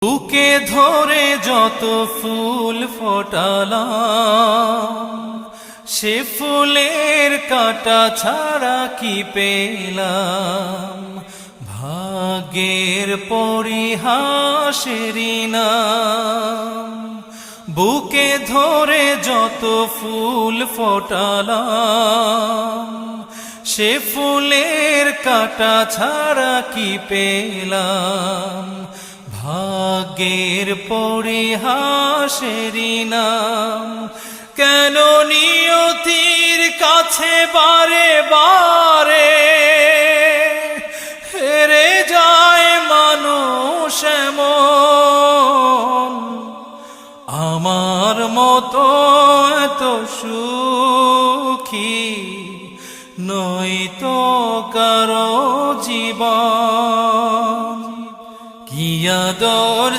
বুকে ধরে যত ফুল ফোটালাম, সে ফুলের কাঁটা ছাড়া কি পেলাম। ভাগ্যের পরিহাসেরই নাম। বুকে ধরে যত ফুল ফোটালাম, সে ফুলের কাঁটা ছাড়া কি পেলাম। ভাগ্যের পরিহাসেরই নাম। কেন নিয়তির কাছে বারে বারে হেরে যায় মানুষ এমন। আমার মতো এত সুখী নয়তো কারো জীবন। কি আদর